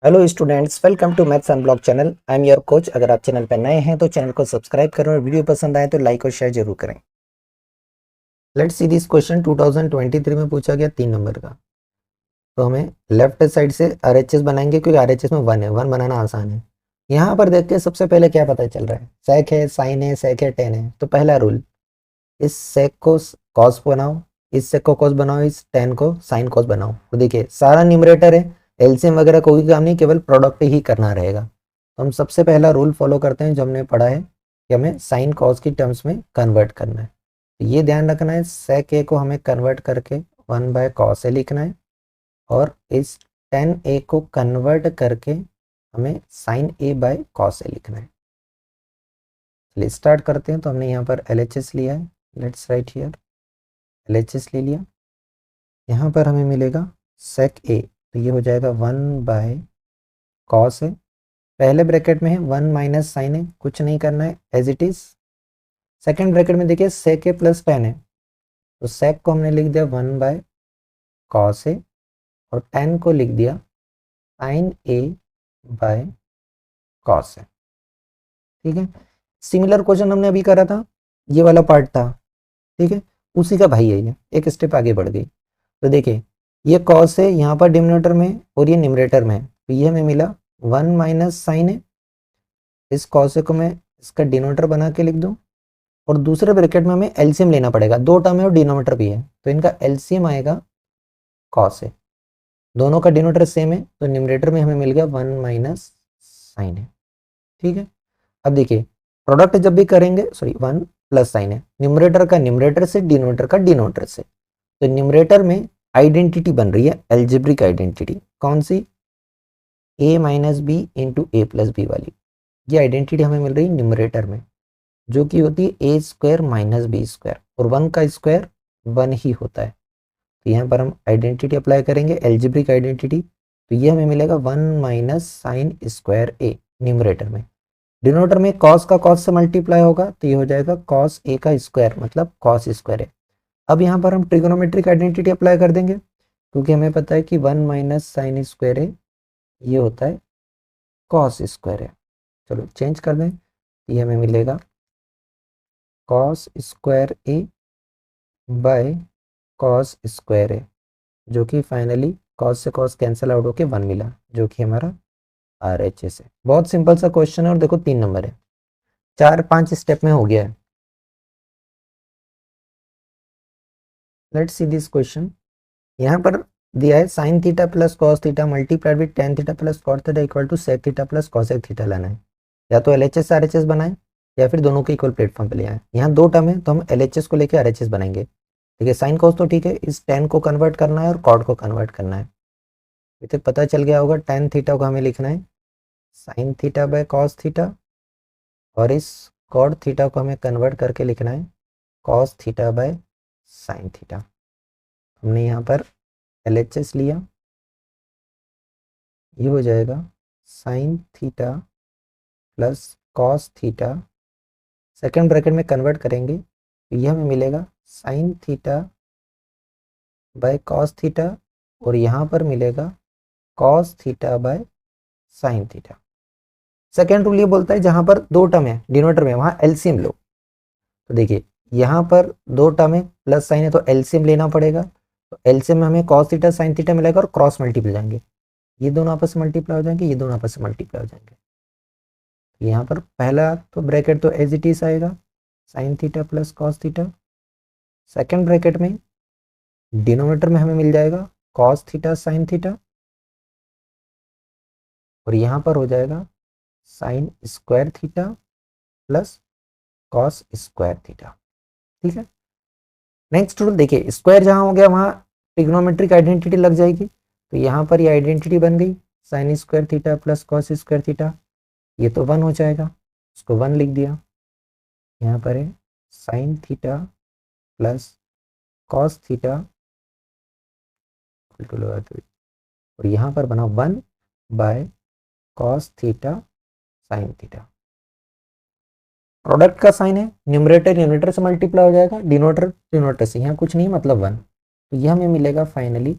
Hello students, welcome to maths unblock channel. I am your coach. अगर आप channel पर नए हैं तो चैनल को सब्सक्राइब करें और वीडियो पसंद आए तो लाइक और शेयर जरूर करें। लेट्स सी दिस क्वेश्चन 2023 में पूछा गया 3 नंबर का। तो हमें लेफ्ट साइड से आरएचएस बनाएंगे क्योंकि आरएचएस में 1 है, 1 बनाना आसान है। यहाँ पर देखते हैं सबसे पहले क्या पता चल रहा है। सेक है, साइन है, सेक है, टेन है। तो पहला रूल, इस सेक को कॉस बनाओ, इस सेक को कॉस बनाओ, इस टेन को साइन कॉस बनाओ। तो देखिए सारा न्यूमरेटर है, एलसीएम वगैरह कोई काम नहीं, केवल प्रोडक्ट ही करना रहेगा। तो हम सबसे पहला रूल फॉलो करते हैं जो हमने पढ़ा है कि हमें साइन कॉस की टर्म्स में कन्वर्ट करना है। तो ये ध्यान रखना है, सेक ए को हमें कन्वर्ट करके 1/cos ए लिखना है और इस टेन ए को कन्वर्ट करके हमें साइन a/cos ए लिखना है। चलिए स्टार्ट करते हैं। तो हमने यहाँ पर LHS लिया है, लेट्स राइट हियर LHS ले लिया। यहाँ पर हमें मिलेगा सेक ए, तो ये हो जाएगा 1/cos ए। पहले ब्रैकेट में है 1 माइनस साइन ए, कुछ नहीं करना है, as it is. Second bracket में देखिए सेक ए प्लस टेन है, तो सेक को हमने लिख दिया 1/cos ए और टेन को लिख दिया साइन a/cos ए। ठीक है, सिमिलर क्वेश्चन हमने अभी करा था, ये वाला पार्ट था। ठीक है, उसी का भाई है, ये एक स्टेप आगे बढ़ गई। तो देखिए ये कॉस है यहाँ पर डिनोमिनेटर में और ये न्यूमरेटर में है, तो ये हमें मिला 1 माइनस साइन है। इस कॉस को मैं इसका डिनोमिनेटर बना के लिख दूं और दूसरे ब्रैकेट में हमें एलसीएम लेना पड़ेगा। 2 टर्म है और डिनोमिनेटर भी है, तो इनका एलसीएम आएगा कॉस है। दोनों का डिनोमिनेटर सेम है, तो न्यूमरेटर में हमें मिल गया 1 माइनस साइन है। ठीक है, अब देखिए प्रोडक्ट जब भी करेंगे, सॉरी 1 प्लस साइन है, न्यूमरेटर का न्यूमरेटर से, डिनोमिनेटर का डिनोमिनेटर से। तो न्यूमरेटर में आइडेंटिटी बन रही है, एल्जेब्रिक आइडेंटिटी। कौन सी? a minus B into A plus B वाली। ये आइडेंटिटी हमें मिल रही है न्यूमरेटर में, जो कि होती है ए स्क्वायर माइनस बी स्क्वायर, और 1 का स्क्वायर 1 ही होता है। तो यहाँ पर हम आइडेंटिटी अप्लाई करेंगे, एल्जेब्रिक आइडेंटिटी। तो ये हमें मिलेगा 1 माइनस साइन स्क्वायर ए न्यूमरेटर में। डिनोमिनेटर में कॉस का कॉस से मल्टीप्लाई होगा, तो ये हो जाएगा कॉस ए का स्क्वायर, मतलब कॉस स्क्वायर है। अब यहाँ पर हम ट्रिगोनोमेट्रिक आइडेंटिटी अप्लाई कर देंगे, क्योंकि हमें पता है कि 1 माइनस साइन स्क्वायर है, ये होता है कॉस स्क्वायर है। चलो चेंज कर दें, ये हमें मिलेगा cos square A by cos square A, जो कि फाइनली कॉस से कॉस कैंसिल आउट होके 1 मिला, जो कि हमारा RHS है। बहुत सिंपल सा क्वेश्चन है और देखो 3 नंबर है, 4-5 स्टेप में हो गया है। Let's see this question. यहाँ पर दिया है sine theta plus cos theta multiplied with tan theta plus cot theta equal to sec theta plus cosec theta लाना है। या तो LHS RHS बनाए या फिर दोनों के इक्वल प्लेटफॉर्म पे ले आए। यहाँ 2 टर्म है, तो हम LHS को लेकर RHS बनाएंगे। ठीक है, साइन कॉस तो ठीक है, इस टेन को कन्वर्ट करना है और कॉट को कन्वर्ट करना है। इसे पता चल गया होगा, टेन थीटा को हमें लिखना है sine theta by cos theta और इस कॉट थीटा को हमें कन्वर्ट करके लिखना है cos theta by sine theta. हमने यहाँ पर LHS लिया, ये हो जाएगा sign theta plus cos theta. Second bracket में कन्वर्ट करेंगे तो ये हमें मिलेगा sine theta by cos theta और यहाँ पर मिलेगा cos theta by sine theta. Second rule ये बोलता है जहाँ पर 2 टर्म है डिनोमिनेटर में, वहाँ एलसीएम लो। तो देखिए यहाँ पर 2 टर्म है, प्लस साइन है, तो एलसीएम लेना पड़ेगा। तो एलसीएम में हमें कॉस थीटा साइन थीटा मिलेगा और क्रॉस मल्टीपल जाएंगे, ये दोनों आपस में मल्टीप्लाई हो जाएंगे, ये दोनों आपस में मल्टीप्लाई हो जाएंगे। यहाँ पर पहला तो ब्रैकेट तो एज इट इज आएगा sign theta plus cos theta. Second bracket में डिनोमिनेटर में हमें मिल जाएगा कॉस थीटा साइन थीटा और यहाँ पर हो जाएगा sine square theta plus cos square theta. ठीक है, नेक्स्ट रूल देखिए, स्क्वायर जहाँ हो गया वहाँ ट्रिग्नोमेट्रिक आइडेंटिटी लग जाएगी। तो यहाँ पर ये आइडेंटिटी बन गई sign square theta plus cos square theta, ये तो 1 हो जाएगा, उसको 1 लिख दिया। यहाँ पर है sine theta plus cos theta और यहाँ पर बना 1 by cos theta sine theta. Product का साइन है, न्यूमरेटर न्यूमरेटर से मल्टीप्लाई हो जाएगा, डिनोमिनेटर डिनोमिनेटर से, यहाँ कुछ नहीं मतलब 1। तो यह हमें मिलेगा finally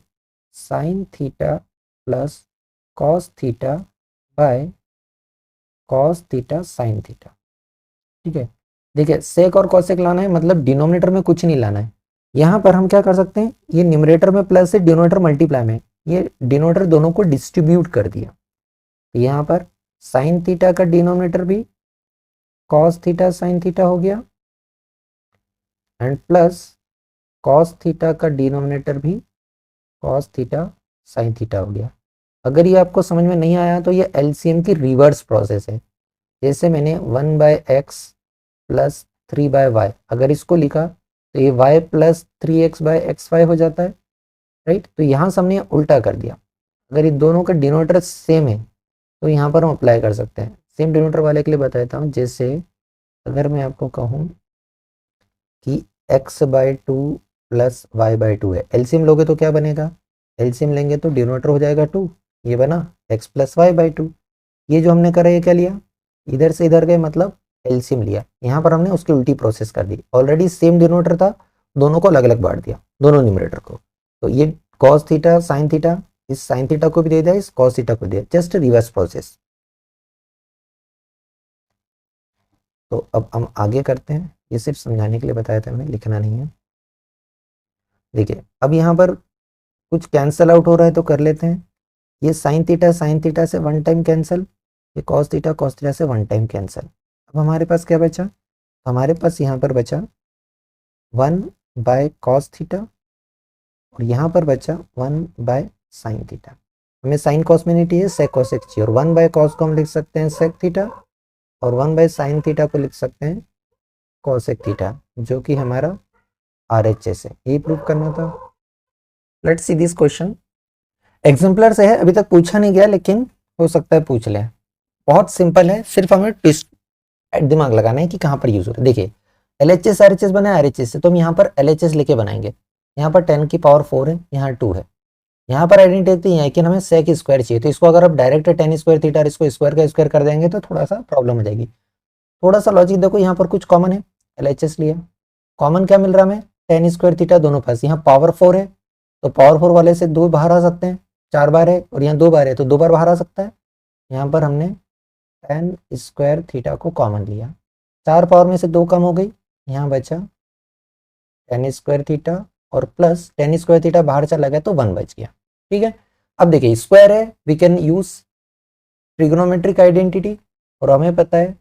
sign theta plus cos theta by cos theta sine theta. ठीक है, देखिए सेक और कॉसेक लाना है, मतलब डिनोमिनेटर में कुछ नहीं लाना है। यहाँ पर हम क्या कर सकते हैं, ये न्यूमरेटर में प्लस है, डिनोमिनेटर मल्टीप्लाई में, ये डिनोमिनेटर दोनों को डिस्ट्रीब्यूट कर दिया। तो यहाँ पर साइन थीटा का डिनोमिनेटर भी कॉस थीटा साइन थीटा हो गया, एंड प्लस कॉस थीटा का डिनोमिनेटर भी कॉस थीटा साइन थीटा हो गया। अगर ये आपको समझ में नहीं आया तो ये एलसीएम की रिवर्स प्रोसेस है। जैसे मैंने 1/x प्लस 3/y, अगर इसको लिखा तो ये y प्लस 3x/xy हो जाता है, राइट। तो यहाँ से हमने उल्टा कर दिया। अगर ये दोनों का डिनोमिनेटर सेम है तो यहाँ पर हम अप्लाई कर सकते हैं। सेम डिनोमिनेटर वाले के लिए बता देता हूँ। जैसे अगर मैं आपको कहूँ कि x/2 प्लस y/2 है, एलसीएम लोगे तो क्या बनेगा, एलसीएम लेंगे तो डिनोमिनेटर हो जाएगा 2, ये बना x प्लस y/2। ये जो हमने करा ये क्या लिया, इधर से इधर गए, मतलब एलसीएम लिया। यहाँ पर हमने उसकी उल्टी प्रोसेस कर दी, ऑलरेडी सेम डिनोमिनेटर था, दोनों को अलग अलग बांट दिया, दोनों न्यूमरेटर को। तो ये कॉस थीटा साइन थीटा, इस साइन थीटा को भी दे दिया, इस कॉस थीटा को दिया, जस्ट रिवर्स प्रोसेस। तो अब हम आगे करते हैं, ये सिर्फ समझाने के लिए बताया था मैंने, लिखना नहीं है। देखिए अब यहाँ पर कुछ कैंसल आउट हो रहा है तो कर लेते हैं। ये साइन थीटा से वन टाइम कैंसिल, ये कॉस थीटा से वन टाइम कैंसिल। अब हमारे पास क्या बचा, हमारे पास यहाँ पर बचा 1/cos थीटा, और यहाँ पर बचा 1/sin थीटा। हमें साइन कॉस में नहीं चाहिए, सेक कॉसेक चाहिए, और 1/cos को हम लिख सकते हैं सेक थीटा, और 1/sin थीटा को लिख सकते हैं कॉसेक थीटा, जो कि हमारा RHS है। ये प्रूव करना था। Let's see this question. Exemplar से है, अभी तक पूछा नहीं गया, लेकिन हो सकता है पूछ ले। बहुत सिंपल है, सिर्फ हमें ट्विस्ट दिमाग लगाना है कि कहाँ पर यूज हो रहा है। देखिए LHS RHS बना है RHS से, तो हम यहाँ पर LHS लेके बनाएंगे। यहाँ पर 10 की पावर 4 है, यहाँ 2 है। यहाँ पर आइडेंटिटी है कि हमें सेक स्क्वायर चाहिए, तो इसको अगर आप डायरेक्ट 10 स्क्वायर थीटा इसको स्क्वायर का स्क्वायर कर देंगे तो थोड़ा सा प्रॉब्लम हो जाएगी। थोड़ा सा लॉजिक देखो, यहाँ पर कुछ कॉमन है, LHS लिया, कॉमन क्या मिल रहा है हमें, 10 स्क्वायर थीटा दोनों पास। यहाँ पावर 4 है तो पावर 4 वाले से 2 बाहर आ सकते हैं, 4 बार है, और यहाँ 2 बार है तो 2 बार बाहर आ सकता है। यहाँ पर हमने 10 स्क्वायर थीटा को कॉमन लिया, 4 पावर में से 2 कम हो गई, यहाँ बचा 10 स्क्वायर थीटा, और प्लस 10 स्क्वायर थीटा बाहर चला गया तो 1 बच गया। ठीक है, अब देखिए स्क्वायर है, we can use trigonometric identity, और हमें पता है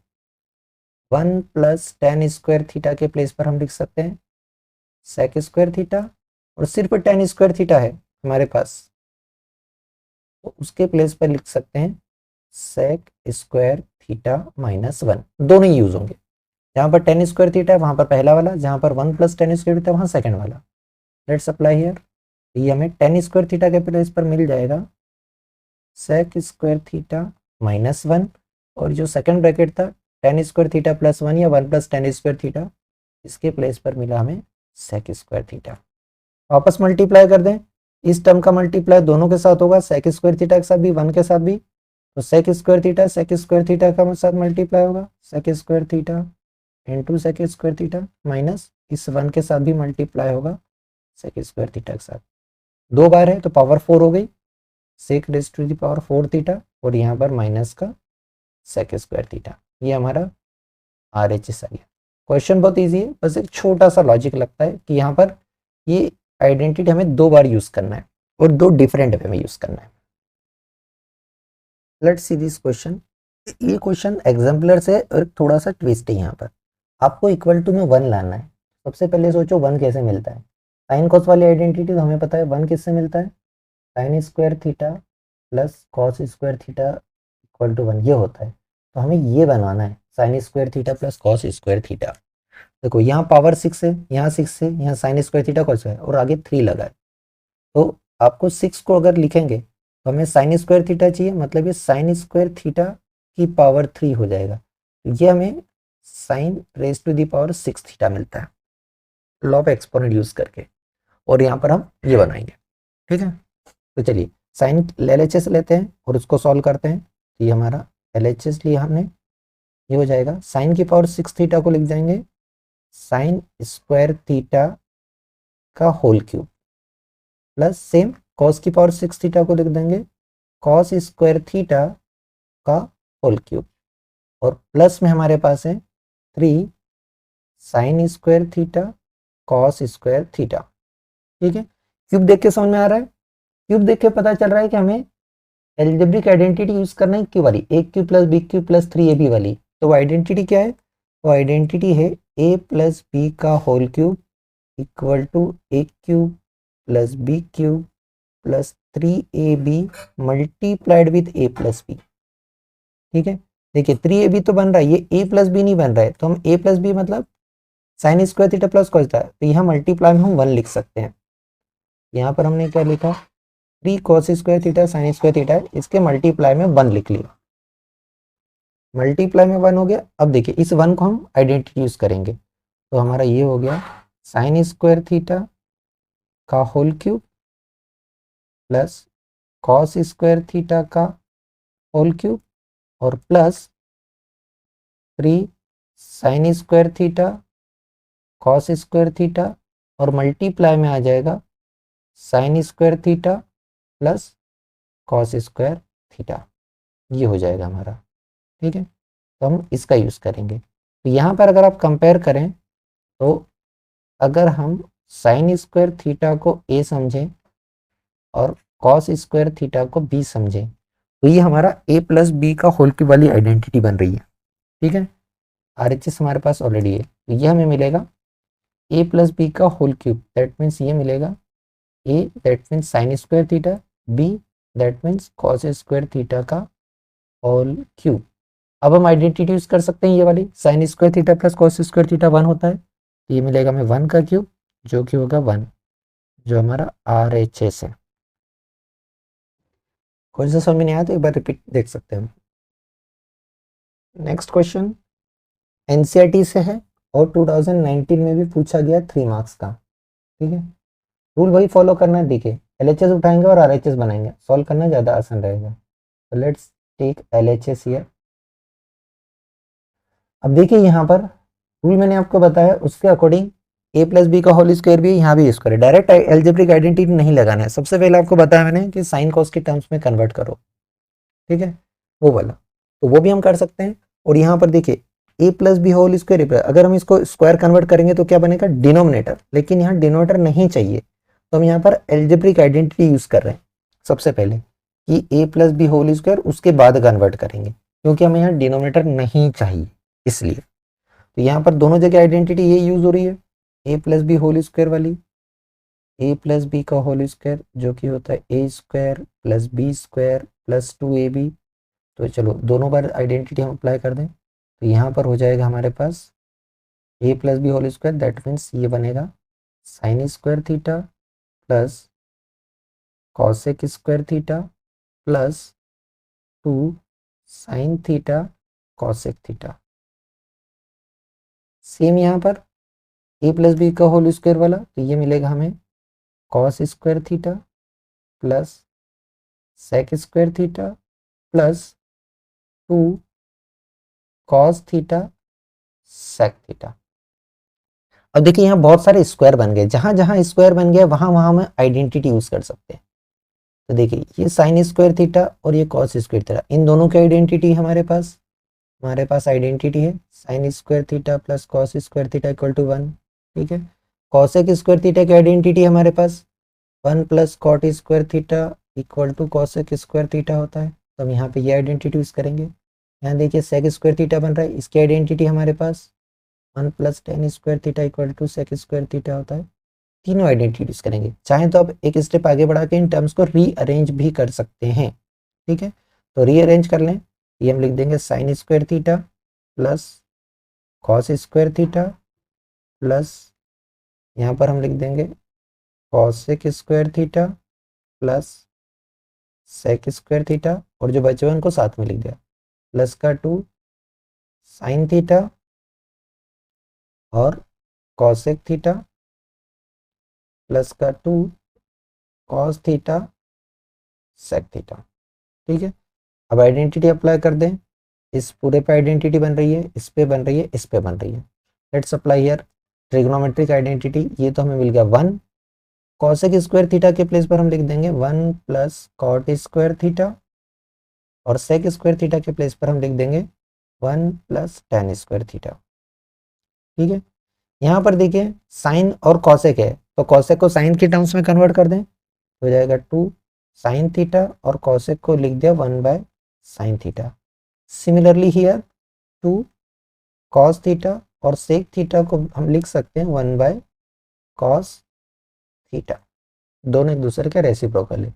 1 प्लस 10 स्क्वायर थीटा के प्लेस पर हम लिख सकते हैं सेक स्क्वायर थीटा, और सिर्फ 10 स्क्वायर थीटा है हमारे पास, तो उसके प्लेस पर लिख सकते हैं सेक स्क्वायर थीटा माइनस 1। दोनों ही यूज होंगे, जहाँ पर 10 स्क्वायर थीटा है वहाँ पर पहला वाला, जहाँ पर 1 प्लस 10 स्क्वायर थीटा वहाँ सेकंड वाला। लेट्स अप्लाई हियर, ये हमें 10 स्क्वायर थीटा के प्लेस पर मिल जाएगा सेक स्क्वायर थीटा माइनस 1, और जो सेकंड ब्रैकेट था 10 स्क्वायर थीटा प्लस 1 या 1 प्लस 10 स्क्वायर थीटा, इसके प्लेस पर मिला हमें सेक स्क्वायर थीटा। वापस मल्टीप्लाई कर दें, इस टर्म का मल्टीप्लाई दोनों के साथ होगा, सेक स्क्वायर थीटा के साथ भी 1 के साथ भी, तो सेक स्क्वायर थीटा का साथ मल्टीप्लाई होगा, sec square theta into sec square theta, minus इस 1 के साथ भी मल्टीप्लाई होगा सेक स्क्वायर थीटा के साथ। 2 बार है तो पावर 4 हो गई, sec raised to the power 4 theta, और यहाँ पर माइनस का सेक स्क्वायर थीटा। ये हमारा RHS आ गया। क्वेश्चन बहुत इजी है, बस एक छोटा सा लॉजिक लगता है कि यहाँ पर ये आइडेंटिटी हमें 2 बार यूज करना है और 2 डिफरेंट वे में यूज करना है। Let's see this question. ये क्वेश्चन एग्जाम्पलर से और थोड़ा सा ट्विस्ट है। यहाँ पर आपको इक्वल टू में 1 लाना है। सबसे पहले सोचो 1 कैसे मिलता है। साइन कॉस वाली आइडेंटिटी तो हमें पता है 1 किससे मिलता है, sine square theta plus cos square theta equal to 1, ये होता है। तो हमें ये बनवाना है, sine square theta plus cos square theta. देखो यहाँ पावर 6 है, यहाँ 6 है, यहाँ साइन स्क्वायर थीटा कॉस है, और आगे 3 लगा है। तो आपको 6 को अगर लिखेंगे तो हमें साइन स्क्वायर थीटा चाहिए, मतलब ये साइन स्क्वायर थीटा की पावर 3 हो जाएगा। ये हमें sine raise to the power 6 theta मिलता है लॉ ऑफ एक्सपोनेंट यूज करके, और यहाँ पर हम ये बनाएंगे। ठीक है, तो चलिए साइन LHS लेते हैं और उसको सॉल्व करते हैं। तो ये हमारा LHS लिया हमने, ये हो जाएगा साइन की पावर 6 थीटा को लिख जाएंगे साइन स्क्वायर थीटा का whole cube, plus same cos की पावर 6 थीटा को लिख देंगे कॉस स्क्वायर थीटा का होल क्यूब, और प्लस में हमारे पास है 3 sine square theta cos square theta. ठीक है, क्यूब देख के समझ में आ रहा है? क्यूब देख के पता चल रहा है कि हमें एल्जेब्रिक आइडेंटिटी यूज करना है क्यू वाली, A cube plus B cube plus 3ab वाली। तो वो आइडेंटिटी क्या है? वो आइडेंटिटी है a प्लस बी का whole cube equal to A cube plus B cube plus 3ab multiplied with a plus B. ठीक है, देखिए 3ab तो बन रहा है, ये a प्लस बी नहीं बन रहा है, तो हम a प्लस बी मतलब sign square theta plus cos theta, तो यहाँ मल्टीप्लाई में हम 1 लिख सकते हैं। यहाँ पर हमने क्या लिखा? 3 cos square theta sine square theta है, इसके मल्टीप्लाई में 1 लिख लिया, मल्टीप्लाई में 1 हो गया। अब देखिए इस 1 को हम आइडेंटिटी यूज करेंगे, तो हमारा ये हो गया साइन स्क्वायर थीटा का whole cube plus cos square theta का होल क्यूब और plus 3 sine square theta cos square theta, और मल्टीप्लाई में आ जाएगा sine square theta plus cos square theta, ये हो जाएगा हमारा। ठीक है, तो हम इसका यूज़ करेंगे। तो यहाँ पर अगर आप कंपेयर करें, तो अगर हम साइन स्क्वायर थीटा को a समझें और कॉस स्क्वायर थीटा को b समझें, तो ये हमारा a प्लस बी का होल क्यूब वाली आइडेंटिटी बन रही है। ठीक है, RHS हमारे पास ऑलरेडी है, तो ये हमें मिलेगा a प्लस बी का होल क्यूब, दैट मीन्स ये मिलेगा a that means sign square theta, b that means cos square theta का होल क्यूब। अब हम आइडेंटिटी यूज कर सकते हैं, ये वाली sign square theta plus cos square theta 1 होता है, तो ये मिलेगा हमें 1 का क्यूब जो कि होगा 1, जो हमारा RHS है। कौन सा समझ में नहीं आया तो एक बार रिपीट देख सकते हैं। नेक्स्ट क्वेश्चन एनसीईआरटी से है और 2019 में भी पूछा गया 3 मार्क्स का। ठीक है, रूल वही फॉलो करना है। देखिए LHS उठाएंगे और RHS बनाएंगे, सॉल्व करना ज़्यादा आसान रहेगा। तो लेट्स टेक LHS हियर। अब देखिए यहाँ पर रूल मैंने आपको बताया उसके अकॉर्डिंग a प्लस बी का होल स्क्वायर भी यहाँ भी यूज करें, डायरेक्ट एल्जेब्रिक आइडेंटिटी नहीं लगाना है। सबसे पहले आपको बताया मैंने कि साइन कॉस के टर्म्स में कन्वर्ट करो। ठीक है, वो वाला, तो वो भी हम कर सकते हैं। और यहाँ पर देखिए a plus B whole square, अगर हम इसको स्क्वायर कन्वर्ट करेंगे तो क्या बनेगा? डिनोमिनेटर, लेकिन यहाँ डिनोमिनेटर नहीं चाहिए, तो हम यहाँ पर एल्जेब्रिक आइडेंटिटी यूज कर रहे हैं सबसे पहले कि a plus B whole square, उसके बाद कन्वर्ट करेंगे, क्योंकि हमें यहाँ डिनोमिनेटर नहीं चाहिए इसलिए। तो यहाँ पर दोनों जगह आइडेंटिटी ये यूज हो रही है, a plus B whole square वाली, a प्लस बी का होल स्क्वायर जो कि होता है a square plus B square plus 2ab। तो चलो दोनों बार आइडेंटिटी हम अप्लाई कर दें, तो यहाँ पर हो जाएगा हमारे पास a plus B whole square, that means ये बनेगा sine square theta plus cosec square theta plus 2 sine theta cosec theta. Same यहाँ पर a प्लस बी का होल स्क्वायर वाला, तो ये मिलेगा हमें cos square theta plus sec square theta plus 2 cos theta sec theta. अब देखिए यहाँ बहुत सारे स्क्वायर बन गए, जहां जहां स्क्वायर बन गया वहां वहां हम आइडेंटिटी यूज कर सकते हैं। तो देखिए ये साइन स्क्वायर थीटा और ये कॉस स्क्वायर थीटा, इन दोनों की आइडेंटिटी हमारे पास आइडेंटिटी है sine square theta plus cos square theta equal to 1। ठीक है, कॉसेक स्क्वायर थीटा की आइडेंटिटी हमारे पास 1 plus cot square theta equal to cosec square theta होता है, तो हम यहाँ पे ये आइडेंटिटी यूज करेंगे। यहाँ देखिए सेक स्क्वायर थीटा बन रहा है, इसकी आइडेंटिटी हमारे पास 1 plus tan square theta equal to sec square theta होता है। तीनों आइडेंटिटी यूज करेंगे, चाहे तो आप एक स्टेप आगे बढ़ा के इन टर्म्स को रीअरेंज भी कर सकते हैं। ठीक है, तो रीअरेंज कर लें, ये हम लिख देंगे sine square theta plus cos square theta plus यहाँ पर हम लिख देंगे cosec square theta plus sec square theta, और जो बचे हुए उनको साथ में लिख दिया, प्लस का 2 साइन थीटा और कॉसेक थीटा प्लस का 2 कॉस थीटा सेक थीटा। ठीक है, अब आइडेंटिटी अप्लाई कर दें, इस पूरे पे आइडेंटिटी बन रही है, इस पे बन रही है, इस पे बन रही है। Let's apply here trigonometric identity. ये तो हमें मिल गया 1, कॉसेक स्क्वायर थीटा के प्लेस पर हम लिख देंगे 1 प्लस कॉट स्क्वायर थीटा और सेक स्क्वायर थीटा के प्लेस पर हम लिख देंगे 1 प्लस टेन स्क्वायर थीटा। ठीक है, यहाँ पर देखिए साइन और कॉसेक है, तो कॉसेक को साइन के टर्म्स में कन्वर्ट कर दें, हो जाएगा 2 साइन थीटा, और कॉसेक को लिख दिया 1 by sine theta. Similarly here 2 cos theta और सेक थीटा को हम लिख सकते हैं 1 बाय कॉस थीटा। दोनों एक दूसरे के रेसिप्रोकल है।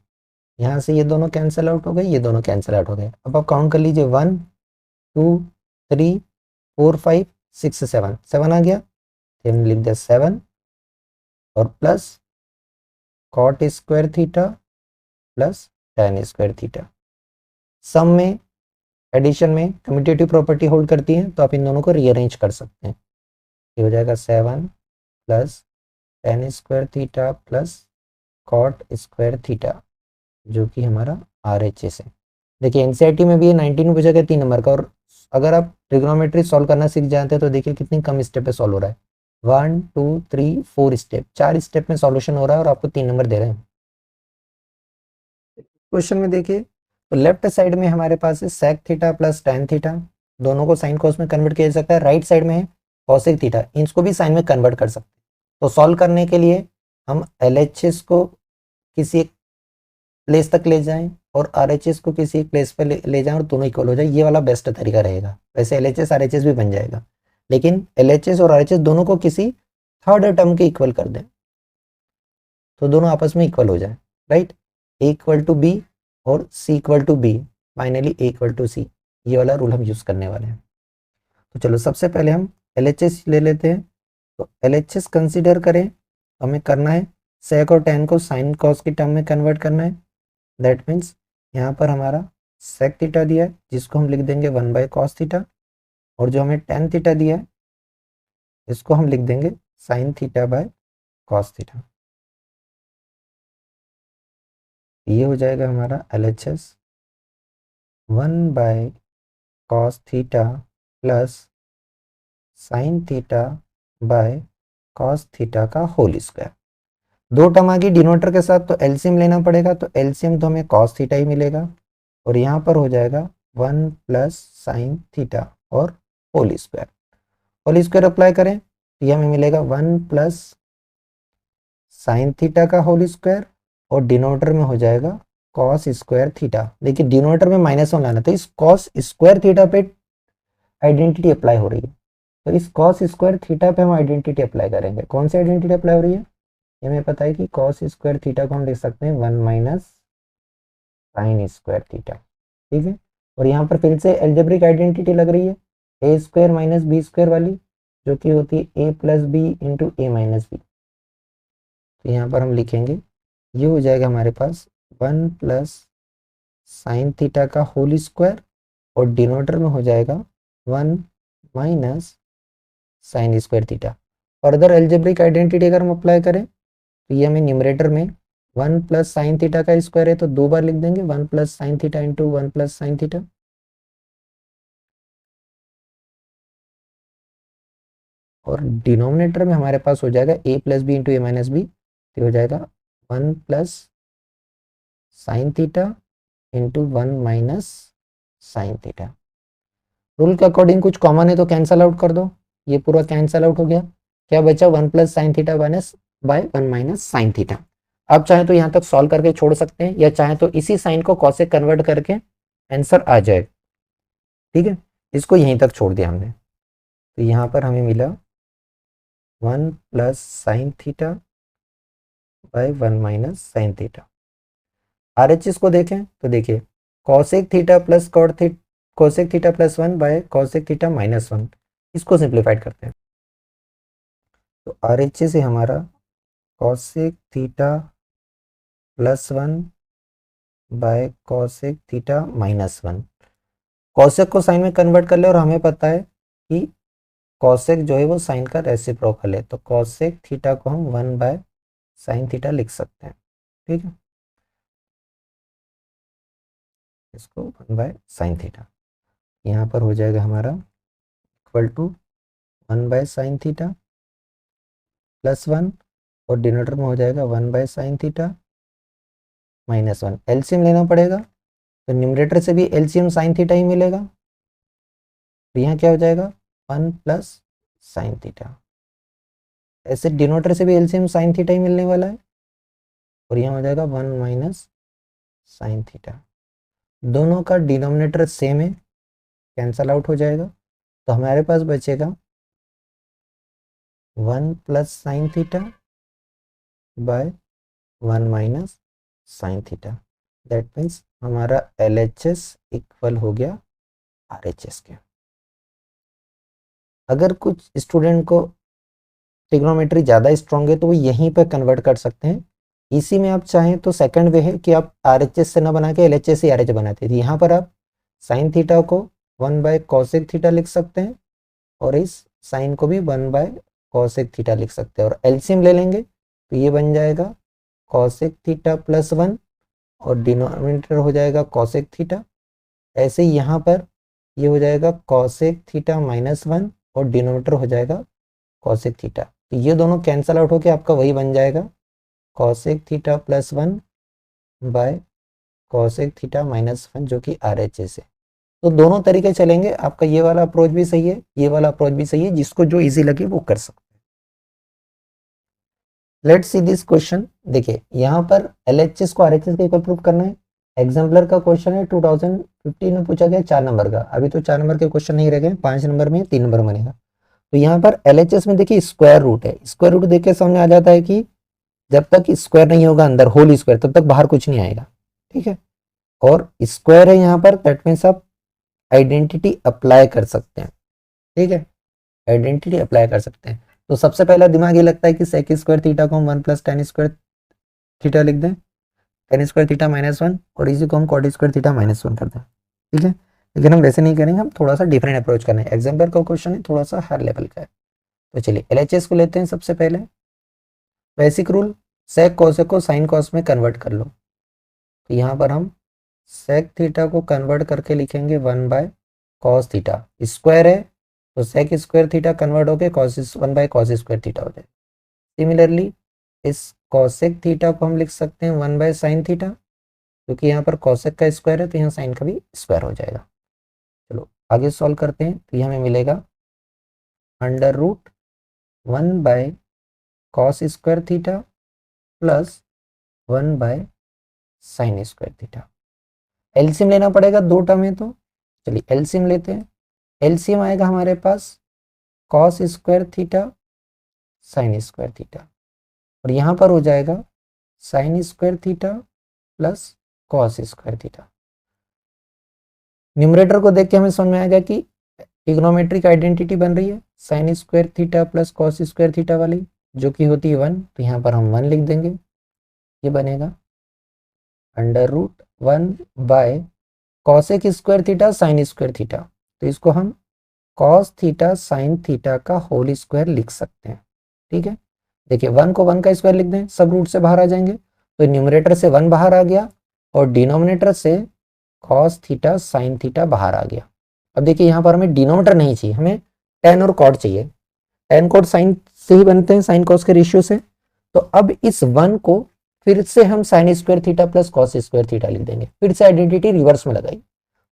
यहाँ से ये दोनों कैंसिल आउट हो गए, ये दोनों कैंसिल आउट हो गए। अब आप काउंट कर लीजिए 1 2 3 4 5 6 7, 7 आ गया, फिर हमने लिख दिया 7 और plus cot square theta plus tan square theta. Sum में एडिशन में कम्यूटेटिव प्रॉपर्टी होल्ड करती है, तो आप इन दोनों को रीअरेंज कर सकते हैं। ये हो जाएगा 7 plus tan square theta plus cot square theta, जो कि हमारा RHS है। देखिए एनसीईआरटी में भी ये 19 पूछा 3 नंबर का, और अगर आप ट्रिग्नोमेट्री सॉल्व करना सीख जाते हैं तो देखिए कितनी कम स्टेप पे सॉल्व हो रहा है। 1 2 3 4 स्टेप, 4 स्टेप में सॉल्यूशन हो रहा है और आपको 3 नंबर दे रहे हैं। क्वेश्चन में देखिए तो लेफ्ट साइड में हमारे पास है sec theta plus tan theta, दोनों को साइन कॉस में कन्वर्ट किया जा सकता है। राइट साइड में है कॉसेक थीटा, इसको भी साइन में कन्वर्ट कर सकते हैं। तो सॉल्व करने के लिए हम LHS को किसी एक प्लेस तक ले जाएं और RHS को किसी एक प्लेस पर ले जाएं और दोनों इक्वल हो जाए, ये वाला बेस्ट तरीका रहेगा। वैसे LHS RHS भी बन जाएगा, लेकिन LHS और RHS दोनों को किसी थर्ड टर्म के इक्वल कर दें तो दोनों आपस में इक्वल हो जाए, right. A equal to B और C equal to B, finally A equal to C, ये वाला रूल हम यूज करने वाले हैं। तो चलो सबसे पहले हम LHS ले लेते हैं। तो LHS कंसीडर करें, हमें करना है सेक और टेन को साइन कॉस की टर्म में कन्वर्ट करना है। दैट मीन्स यहाँ पर हमारा सेक थीटा दिया है, जिसको हम लिख देंगे 1 बाय कॉस थीटा, और जो हमें टेन थीटा दिया है इसको हम लिख देंगे sine theta by cos theta. ये हो जाएगा हमारा LHS 1 by cos theta plus sine theta by cos theta का होल स्क्वायर। दो टर्म आ गई डिनोमिनेटर के साथ, तो एलसीएम लेना पड़ेगा, तो एलसीएम तो हमें कॉस थीटा ही मिलेगा, और यहाँ पर हो जाएगा 1 प्लस साइन थीटा और whole square. Whole square apply करें तो ये हमें मिलेगा 1 प्लस साइन थीटा का होल स्क्वायर, और डिनोमिनेटर में हो जाएगा कॉस स्क्वायर थीटा। देखिए डिनोमिनेटर में -1 लाना, तो इस कॉस स्क्वायर थीटा पे आइडेंटिटी अप्लाई हो रही है, तो इस कॉस स्क्वायर थीटा पे हम आइडेंटिटी अप्लाई करेंगे। कौन सी आइडेंटिटी अप्लाई हो रही है, ये हमें पता है कि कॉस स्क्वायर थीटा को हम लिख सकते हैं 1 माइनस साइन स्क्वायर थीटा, ठीक है। और यहाँ पर फिर से एल्जेब्रिक आइडेंटिटी लग रही है ए स्क्वायर माइनस बी स्क्वायर वाली, जो कि होती है ए प्लस बी इंटू ए माइनस बी। तो यहाँ पर हम लिखेंगे, ये हो जाएगा हमारे पास 1 प्लस साइन थीटा का होल स्क्वायर, और डिनोमिनेटर में हो जाएगा 1 minus sign square theta. Further algebraic identity अगर हम अप्लाई करें तो ये हमें न्यूमरेटर में 1 प्लस साइन थीटा का स्क्वायर है, तो 2 बार लिख देंगे 1 plus sine theta into 1 plus sine theta, और डिनोमिनेटर में हमारे पास हो जाएगा ए प्लस बी इंटू ए माइनस बी, तो हो जाएगा 1 plus sine theta into 1 minus sine theta. Rule के अकॉर्डिंग कुछ कॉमन है तो कैंसल आउट कर दो, ये पूरा कैंसल आउट हो गया। क्या बचा 1 plus sine theta minus by 1 minus sine theta. आप चाहे तो यहाँ तक सॉल्व करके छोड़ सकते हैं, या चाहे तो इसी साइन को कॉस से कन्वर्ट करके आंसर आ जाए, ठीक है। इसको यहीं तक छोड़ दिया हमने, तो यहाँ पर हमें मिला 1 plus sine theta by 1 minus sine theta. RHS को देखें तो देखिए cosec theta plus cosec theta plus 1 by cosec theta minus 1, इसको सिंप्लीफाइड करते हैं। तो RHS है हमारा cosec theta plus 1 by cosec theta minus 1। Cosec को साइन में कन्वर्ट कर ले, और हमें पता है कि कॉसेक जो है वो साइन का रेसिप्रोकल है, तो कॉसेक थीटा को हम 1 बाय साइन थीटा लिख सकते हैं, ठीक है। इसको 1 बाय साइन थीटा, यहाँ पर हो जाएगा हमारा equal to 1 by sine theta plus 1, और डिनोमिनेटर में हो जाएगा 1 by sine theta minus 1। LCM लेना पड़ेगा, तो न्यूमरेटर से भी एलसीएम साइन थीटा ही मिलेगा, तो यहाँ क्या हो जाएगा 1 प्लस साइन थीटा। ऐसे डिनोमिनेटर से भी एलसीएम साइन थीटा ही मिलने वाला है, और यहाँ हो जाएगा 1 माइनस साइन थीटा। दोनों का डिनोमिनेटर सेम है, कैंसल आउट हो जाएगा, तो हमारे पास बचेगा 1 plus sine theta by 1 minus sine theta. That means हमारा LHS इक्वल हो गया RHS के। अगर कुछ स्टूडेंट को ट्रिग्नोमेट्री ज़्यादा स्ट्रॉन्ग है तो वो यहीं पर कन्वर्ट कर सकते हैं। इसी में आप चाहें तो सेकंड वे है कि आप RHS से ना बना के LHS ही RH बनाते थे। यहाँ पर आप साइन थीटा को 1 बाय कॉसेक थीटा लिख सकते हैं, और इस साइन को भी 1 बाय कॉसेक थीटा लिख सकते हैं, और एलसीएम ले लेंगे तो ये बन जाएगा कॉसेक थीटा प्लस 1, और डिनोमिनेटर हो जाएगा कॉसेक थीटा। ऐसे ही यहाँ पर ये हो जाएगा कॉसेक थीटा माइनस 1, और डिनोमिनेटर हो जाएगा कॉसेक थीटा। तो ये दोनों कैंसल आउट होके आपका वही बन जाएगा cosec theta plus 1 by cosec theta minus 1, जो कि RHS है। तो दोनों तरीके चलेंगे, आपका ये वाला अप्रोच भी सही है, ये वाला अप्रोच भी सही है, जिसको जो इजी लगे वो कर सकते हैं। Let's see this question. देखिए यहाँ पर LHS को RHS के इक्वल प्रूव करना है। एग्जाम्पलर का क्वेश्चन है, 2015 में पूछा गया 4 नंबर का। अभी तो 4 नंबर के क्वेश्चन नहीं रह गए, 5 नंबर में 3 नंबर बनेगा। तो यहाँ पर LHS में देखिए स्क्वायर रूट है, स्क्वायर रूट देख के समझ आ जाता है कि जब तक स्क्वायर नहीं होगा अंदर होल स्क्वायर, तब तक बाहर कुछ नहीं आएगा, ठीक है। और स्क्वायर है यहाँ पर, दैट मीन्स आप आइडेंटिटी अप्लाई कर सकते हैं, ठीक है, आइडेंटिटी अप्लाई कर सकते हैं। तो सबसे पहला दिमाग ये लगता है कि सेक स्क्वायर थीटा को हम 1 प्लस टेन स्क्वायर थीटा लिख दें, टेन स्क्वायर थीटा माइनस 1, और इसी को हम कॉट स्क्वायर थीटा माइनस 1 कर दें, ठीक है। लेकिन हम वैसे नहीं करेंगे, हम थोड़ा सा डिफरेंट अप्रोच करना है। एग्जाम्पल का क्वेश्चन है, थोड़ा सा हाई लेवल का है। तो चलिए LHS को लेते हैं सबसे पहले। बेसिक रूल, सेक कोसेक को साइन कॉस में कन्वर्ट कर लो। तो यहाँ पर हम सेक थीटा को कन्वर्ट करके लिखेंगे 1 बाय कॉस थीटा। स्क्वायर है तो सेक स्क्वायर थीटा कन्वर्ट होके cos 1 by cos square theta हो जाए। सिमिलरली इस कॉसेक थीटा को हम लिख सकते हैं 1 बाय साइन थीटा, क्योंकि यहाँ पर कॉसेक का स्क्वायर है तो यहाँ साइन का भी स्क्वायर हो जाएगा। चलो आगे सॉल्व करते हैं। तो ये हमें मिलेगा under root 1 by cos square theta plus 1 by sine square theta. LCM लेना पड़ेगा, दो टर्म है तो चलिए एलसीएम लेते हैं। एलसीएम आएगा हमारे पास cos square theta sine square theta, और यहाँ पर हो जाएगा sine square theta plus cos square theta. Numerator को देख के हमें समझ में आएगा कि ट्रिग्नोमेट्रिक आइडेंटिटी बन रही है sine square theta plus cos square theta वाली, जो कि होती है 1। तो यहाँ पर हम 1 लिख देंगे, ये बनेगा under root 1 by cosec square theta sine square theta. तो इसको हम कॉस थीटा साइन थीटा का होल स्क्वायर लिख सकते हैं, ठीक है। देखिए 1 को 1 का स्क्वायर लिख दें, सब रूट से बाहर आ जाएंगे, तो न्यूमरेटर से 1 बाहर आ गया, और डिनोमिनेटर से कॉस थीटा साइन थीटा बाहर आ गया। अब देखिए यहाँ पर हमें डिनोमिनेटर नहीं चाहिए, हमें टेन और कॉट चाहिए। टेन कॉट साइन से ही बनते हैं, साइन कॉस के रेशियो से। तो अब इस 1 को फिर से हम sign square theta plus cos square theta लिख देंगे, फिर से आइडेंटिटी रिवर्स में लगाई।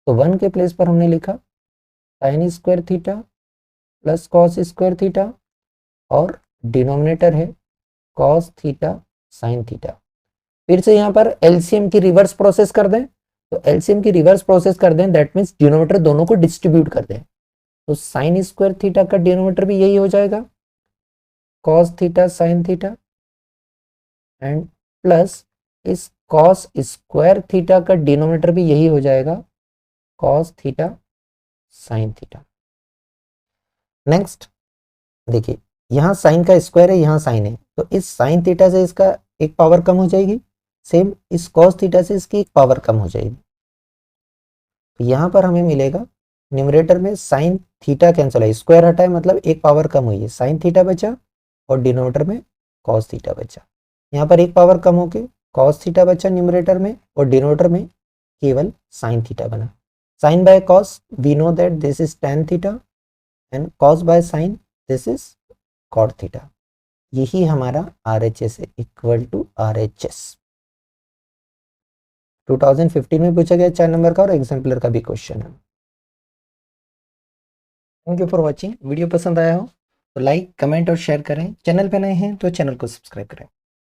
तो 1 के प्लेस पर हमने लिखा sign square theta plus cos square theta, और डिनोमिनेटर है कॉस थीटा साइन थीटा। फिर से यहाँ पर एलसीएम की रिवर्स प्रोसेस कर दें, तो एलसीएम की रिवर्स प्रोसेस कर दें, दैट मीन्स डिनोमिनेटर दोनों को डिस्ट्रीब्यूट कर दें। तो साइन स्क्वायर थीटा का डिनोमिनेटर भी यही हो जाएगा cos theta sine theta, and plus इस कॉस स्क्वायर थीटा का डिनोमिनेटर भी यही हो जाएगा cos theta sine theta. Next देखिए यहाँ साइन का स्क्वायर है, यहाँ साइन है, तो इस साइन थीटा से इसका एक पावर कम हो जाएगी, सेम इस कॉस थीटा से इसकी एक पावर कम हो जाएगी। तो यहाँ पर हमें मिलेगा न्यूमरेटर में साइन थीटा कैंसिल है, स्क्वायर हटा है, मतलब एक पावर कम हुई है, साइन थीटा बचा, और डिनोमिनेटर में कॉस थीटा बचा। यहाँ पर एक पावर कम होके कॉस थीटा बचा न्यूमरेटर में, और डिनोमिनेटर में केवल साइन थीटा बना। Sine by cos we know that this is tan theta, and cos by sine this is cot theta. यही हमारा RHS है, इक्वल टू RHS। 2015 में पूछा गया 4 नंबर का और एग्जाम्पलर का भी क्वेश्चन है। Thank you for watching. Video पसंद आया हो तो लाइक, कमेंट और शेयर करें। चैनल पे नए हैं तो चैनल को सब्सक्राइब करें।